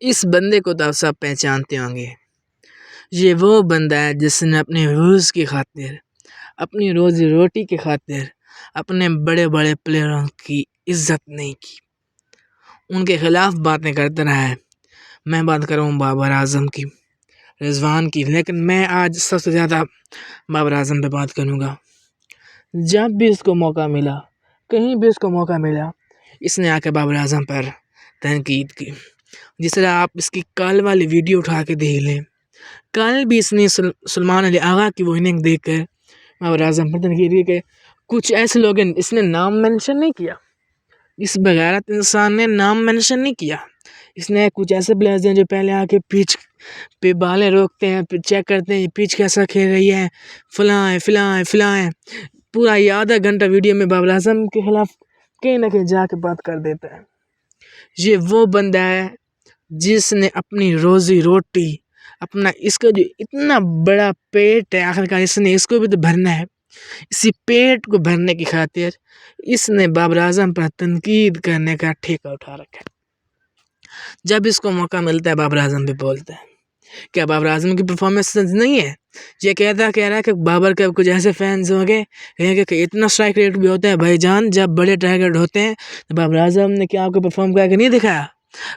इस बंदे को तो आप सब पहचानते होंगे। ये वो बंदा है जिसने अपने व्यूज़ की खातिर, अपनी रोजी रोटी की खातिर अपने बड़े बड़े प्लेयरों की इज्जत नहीं की, उनके खिलाफ बातें करता रहा है। मैं बात कर रहा हूँ बाबर आजम की, रिजवान की, लेकिन मैं आज सबसे ज़्यादा बाबर आजम पे बात करूँगा। जब भी इसको मौका मिला, कहीं भी इसको मौका मिला, इसने आके बाबर आजम पर तनकीद की। जिस तरह आप इसकी कल वाली वीडियो उठा के देख लें, कल भी इसने सलमान अली आगा की वो इनिंग देख कर बाबर आजम पर तनकीद की कि कुछ ऐसे लोग हैं, इसने नाम मेंशन नहीं किया, इस बगैरत इंसान ने नाम मेंशन नहीं किया। इसने कुछ ऐसे प्लेयर्स हैं जो पहले आके पिच पे बालें रोकते हैं, चेक करते हैं पिच कैसा खेल रही है, फलाएं पूरा आधा घंटा वीडियो में बाबर आजम के खिलाफ कहीं ना कहीं जाके बात कर देता है। ये वो बंदा है जिसने अपनी रोजी रोटी, अपना इसका जो इतना बड़ा पेट है, आखिरकार इसने इसको भी तो भरना है, इसी पेट को भरने की खातिर इसने बाबर आजम पर तनकीद करने का ठेका उठा रखा है। जब इसको मौका मिलता है बाबर आजम पे बोलता है। क्या बाबर आजम की परफॉर्मेंस नहीं है? ये कह रहा है कि बाबर के कुछ ऐसे फैंस होंगे कि इतना स्ट्राइक रेट भी होता है भाईजान, जब बड़े टारगेट होते हैं तो बाबर आजम ने क्या आपको परफॉर्म करके नहीं दिखाया?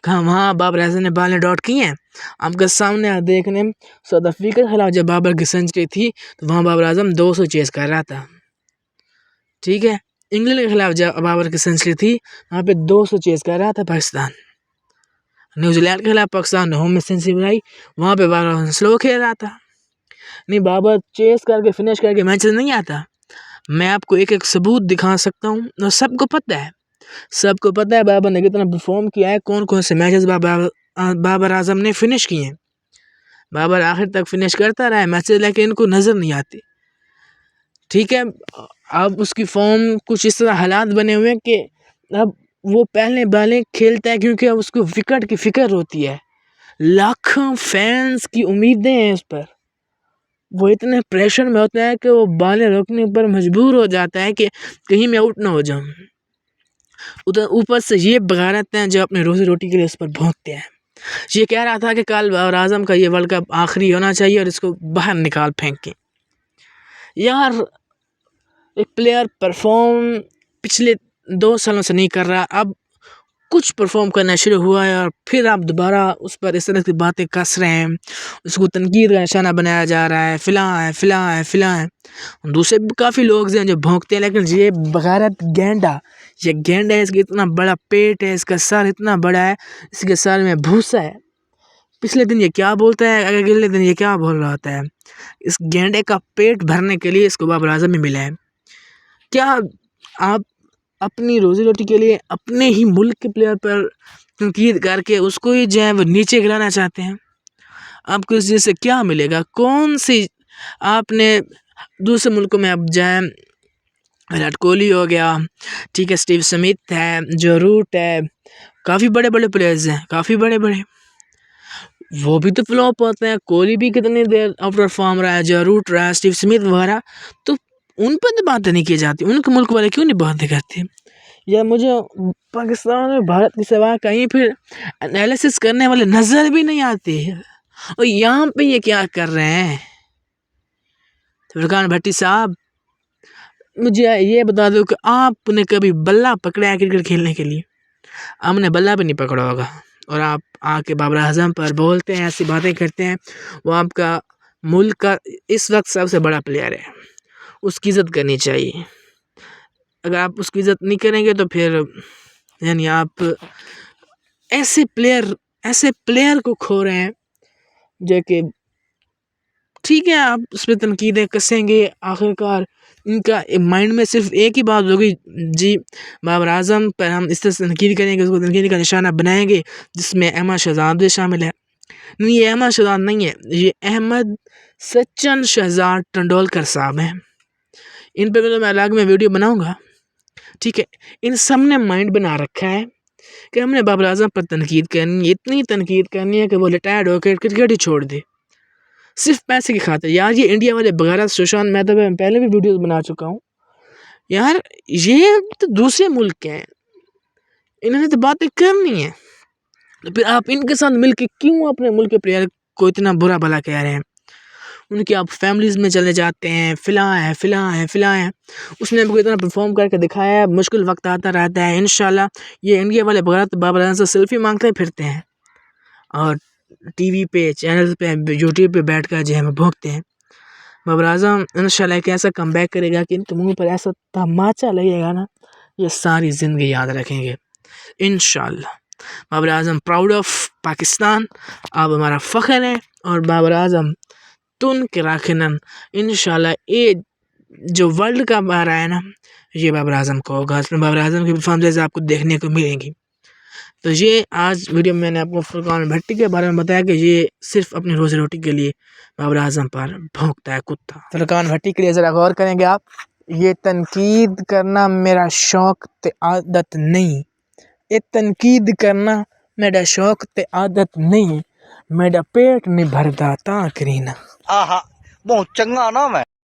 कहा वहाँ बाबर आजम ने बालें डॉट की हैं आपके सामने। आप देखने साउथ अफ्रीका के खिलाफ जब बाबर की सेंचुरी थी तो वहाँ बाबर आजम 200 चेस कर रहा था, ठीक है। इंग्लैंड के खिलाफ जब बाबर की सेंचुरी थी वहाँ पे 200 चेस कर रहा था पाकिस्तान। न्यूजीलैंड के खिलाफ पाकिस्तान ने होम में सेंचुरी बनाई, वहाँ पे बाबर स्लो खेल रहा था। नहीं, बाबर चेस करके फिनिश करके मैचेस नहीं आता। मैं आपको एक एक सबूत दिखा सकता हूँ और सबको पता है बाबर ने कितना परफॉर्म किया है, कौन कौन से मैचेस बाबर आजम ने फिनिश किए हैं। बाबर आखिर तक फिनिश करता रहा है मैचेस, लेकिन इनको नज़र नहीं आती, ठीक है। अब उसकी फॉर्म कुछ इस तरह हालात बने हुए हैं कि अब वो पहले बालें खेलता है क्योंकि अब उसको विकेट की फिक्र होती है, लाखों फैंस की उम्मीदें हैं उस पर। वो इतने प्रेशर में होता है कि वो बालें रोकने पर मजबूर हो जाता है कि कहीं मैं आउट ना हो जाऊं। उधर ऊपर से ये बगारत हैं जो अपने रोजी रोटी के लिए उस पर भोंकते हैं। ये कह रहा था कि कल बाबर आजम का ये वर्ल्ड कप आखिरी होना चाहिए और इसको बाहर निकाल फेंके। यार, एक प्लेयर परफॉर्म पिछले 2 सालों से नहीं कर रहा, अब कुछ परफॉर्म करना शुरू हुआ है और फिर आप दोबारा उस पर इस तरह की बातें कस रहे हैं, उसको तनकीद का निशाना बनाया जा रहा है, फिला है। दूसरे भी काफ़ी लोग हैं जो भौंकते हैं, लेकिन ये बगारत ये गेंडा है, इसका इतना बड़ा पेट है, इसका सर इतना बड़ा है, इसके सर में भूसा है। पिछले दिन ये क्या बोलता है, अगले दिन ये क्या बोल रहा होता है। इस गेंडे का पेट भरने के लिए इसको बाबर आजम में मिला है। क्या आप अपनी रोजी रोटी के लिए अपने ही मुल्क के प्लेयर पर तनकीद करके उसको ही जो है वो नीचे गिराना चाहते हैं? आपको इस चीज़ से क्या मिलेगा? कौन सी आपने दूसरे मुल्कों में अब जाए, विराट कोहली हो गया, ठीक है, स्टीव स्मिथ है, जो रूट है, काफ़ी बड़े बड़े प्लेयर्स हैं, काफ़ी बड़े बड़े, वो भी तो फ्लॉप होते हैं। कोहली भी कितनी देर आउट ऑफ फॉर्म रहा है, जो रूट रहा है, स्टीव स्मिथ वगैरह, तो उन पर तो बातें नहीं की जाती। उनके मुल्क वाले क्यों नहीं बातें करते? या मुझे पाकिस्तान और भारत के सिवा कहीं फिर एनालिसिस करने वाले नज़र भी नहीं आते। और यहाँ पे ये क्या कर रहे हैं? फरकान भट्टी साहब, मुझे ये बता दो कि आपने कभी बल्ला पकड़ा है क्रिकेट खेलने के लिए? आपने बल्ला भी नहीं पकड़ा होगा और आप आके बाबर आजम पर बोलते हैं, ऐसी बातें करते हैं। वो आपका मुल्क का इस वक्त सबसे बड़ा प्लेयर है, उसकी इज़्ज़त करनी चाहिए। अगर आप उसकी इज़्ज़त नहीं करेंगे तो फिर यानी आप ऐसे प्लेयर को खो रहे हैं जो कि, ठीक है, आप उस पर तनकीदें कसेंगे, आखिरकार इनका माइंड में सिर्फ एक ही बात होगी, जी बाबर आजम पर हम इस तरह से तनकीद करेंगे, उसको तनकीद का निशाना बनाएंगे, जिसमें अहमद शहजाद शामिल है। नहीं, ये अहमद शहजाद नहीं है, ये अहमद सचिन शहजाद टंडोलकर साहब हैं। इन पर मैं अलग में वीडियो बनाऊंगा, ठीक है। इन सब ने माइंड बना रखा है कि हमने बाबर आजम पर तनकीद करनी है, इतनी तनकीद करनी है कि वो रिटायर्ड होकर क्रिकेट ही छोड़ दे, सिर्फ पैसे की खातिर। यार, ये इंडिया वाले बगैर सुशांत मेहता पे मैं पहले भी वीडियोस बना चुका हूँ। यार, ये तो दूसरे मुल्क के हैं, इन्होंने तो बातें करनी है। तो फिर आप इनके साथ मिलके क्यों अपने मुल्क के प्लेयर को इतना बुरा भला कह रहे हैं? उनकी आप फैमिलीज़ में चले जाते हैं, फिलहाल उसने भी इतना परफॉर्म करके दिखाया है। मुश्किल वक्त आता रहता है, इंशाल्लाह ये इंडिया वाले बाबर आजम से सेल्फी मांगते फिरते हैं और टीवी पे चैनल पे यूट्यूब पे बैठ कर जो है भोंकते हैं। बाबर आजम इंशाल्लाह एक ऐसा कमबैक करेगा कि इनके मुंह पर ऐसा तमाचा लगेगा ना, ये सारी ज़िंदगी याद रखेंगे इंशाल्लाह। बाबर आजम प्राउड ऑफ पाकिस्तान, आप हमारा फ़ख्र है। और बाबर आजम तुन के राखनन इंशाल्लाह ये जो वर्ल्ड कप आ रहा है ना, ये बाबर आजम को होगा। इसमें बाबर आजम की परफॉर्मेंस आपको देखने को मिलेंगी। तो ये आज वीडियो में मैंने आपको फुरकान भट्टी के बारे में बताया कि ये सिर्फ अपनी रोजी रोटी के लिए बाबर आजम पर भौंकता है कुत्ता। फुरकान भट्टी के लिए ज़रा गौर करेंगे आप, ये तनकीद करना मेरा शौक ते आदत नहीं, ये तनकीद करना मेरा शौक ते आदत नहीं, मेरा पेट नहीं भरदा ता करीना। आहा बहुत चंगा नाम है।